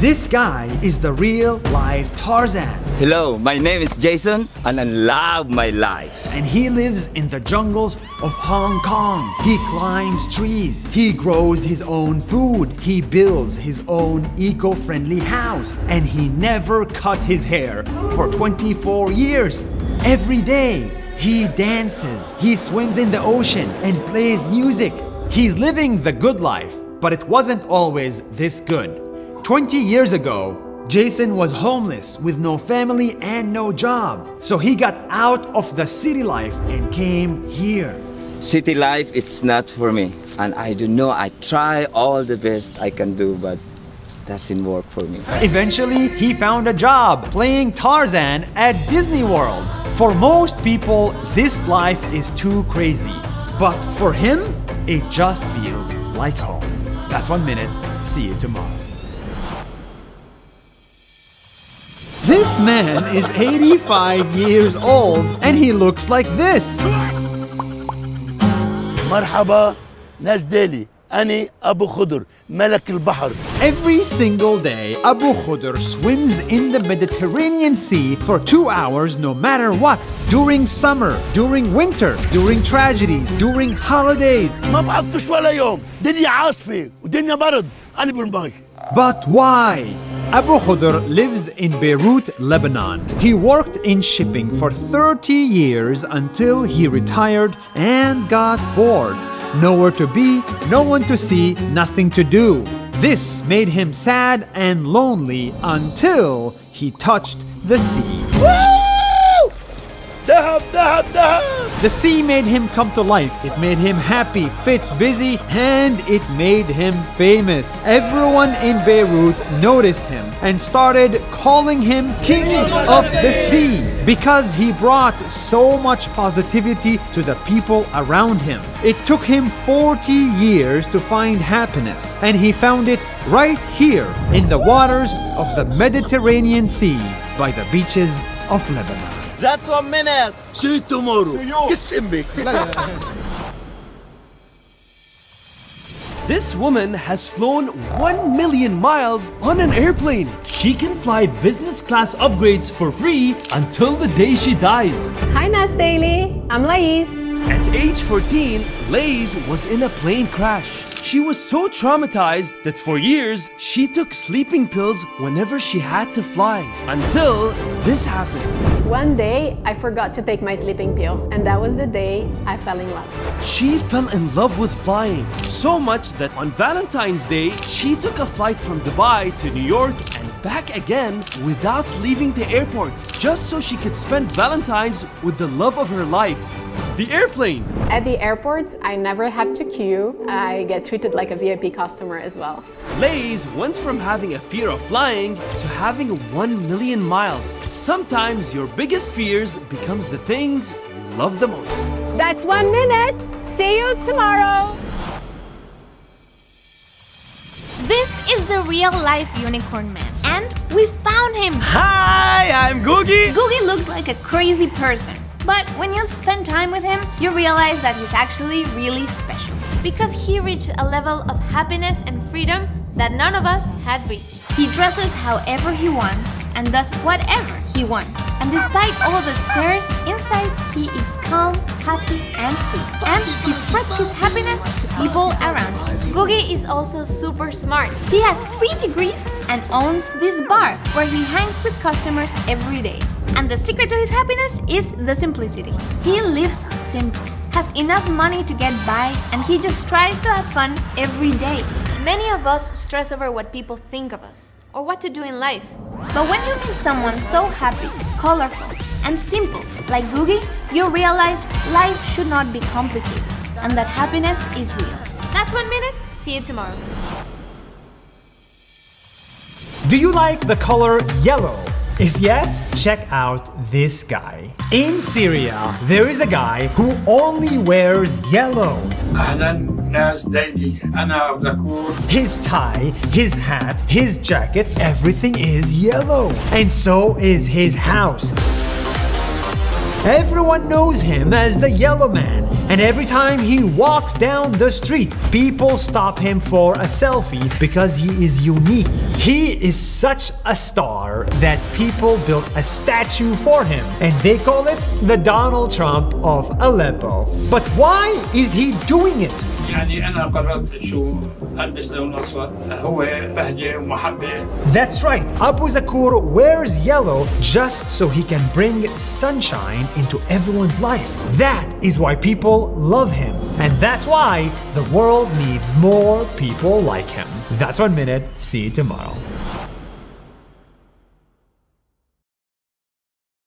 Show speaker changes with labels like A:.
A: This guy is the real-life Tarzan.
B: Hello, my name is Jason and I love my life.
A: And he lives in the jungles of Hong Kong. He climbs trees. He grows his own food. He builds his own eco-friendly house. And he never cut his hair for 24 years. Every day, he dances. He swims in the ocean and plays music. He's living the good life, but it wasn't always this good. 20 years ago, Jason was homeless with no family and no job. So he got out of the city life and came here.
B: City life, it's not for me. And I do know I try all the best I can do, but doesn't work for me.
A: Eventually, he found a job playing Tarzan at Disney World. For most people, this life is too crazy. But for him, it just feels like home. That's 1 minute. See you tomorrow. This man is 85 years old and he looks like this.
C: مرحبا ناس ديلي أنا أبو خضر ملك البحر.
A: Every single day, Abu Khudr swims in the Mediterranean Sea for 2 hours no matter what. During summer, during winter, during tragedies, during holidays.
C: ما بعطش ولا يوم دنيا عاصفة ودنيا برد أنا بالماي.
A: But why? Abu Khudr lives in Beirut, Lebanon. He worked in shipping for 30 years until he retired and got bored. Nowhere to be, no one to see, nothing to do. This made him sad and lonely until he touched the sea.
C: دهب دهب دهب.
A: The sea made him come to life. It made him happy, fit, busy, and it made him famous. Everyone in Beirut noticed him and started calling him King of the Sea because he brought so much positivity to the people around him. It took him 40 years to find happiness, and he found it right here in the waters of the Mediterranean Sea by the beaches of Lebanon.
C: That's 1 minute. See you tomorrow. Kiss me.
D: This woman has flown 1 million miles on an airplane. She can fly business class upgrades for free until the day she dies.
E: Hi Nas Daily, I'm Lais.
D: At age 14, Lays was in a plane crash. She was so traumatized that for years, she took sleeping pills whenever she had to fly. Until this happened.
E: One day, I forgot to take my sleeping pill, and that was the day I fell in love.
D: She fell in love with flying, so much that on Valentine's Day, she took a flight from Dubai to New York and back again without leaving the airport, just so she could spend Valentine's with the love of her life, the airplane.
E: At the airports, I never have to queue. I get treated like a VIP customer as well.
D: Lays went from having a fear of flying to having 1 million miles. Sometimes your biggest fears becomes the things you love the most.
E: That's 1 minute. See you tomorrow.
F: This is the real-life unicorn man, and we found him!
D: Hi, I'm Googie!
F: Googie looks like a crazy person, but when you spend time with him, you realize that he's actually really special. Because he reached a level of happiness and freedom that none of us had reached. He dresses however he wants and does whatever he wants. And despite all the stares, inside he is calm, happy and free. And he spreads his happiness to people around him. Googie is also super smart. He has 3 degrees and owns this bar where he hangs with customers every day. And the secret to his happiness is the simplicity. He lives simple, has enough money to get by, and he just tries to have fun every day. Many of us stress over what people think of us or what to do in life. But when you meet someone so happy, colorful, and simple like Googie, you realize life should not be complicated and that happiness is real. That's 1 minute. See you tomorrow.
A: Do you like the color yellow? If yes, check out this guy. In Syria, there is a guy who only wears yellow.
G: أهلا ناس ديلي أنا غكور.
A: His tie, his hat, his jacket, everything is yellow. And so is his house. Everyone knows him as the Yellow Man, and every time he walks down the street, people stop him for a selfie because he is unique. He is such a star that people built a statue for him, and they call it the Donald Trump of Aleppo. But why is he doing it?
G: يعني أنا قررت شو ألبس لون أسود هو بهجة ومحبة.
A: That's right, Abu Zakur wears yellow just so he can bring sunshine into everyone's life. That is why people love him, and that's why the world needs more people like him. That's 1 minute. See you tomorrow.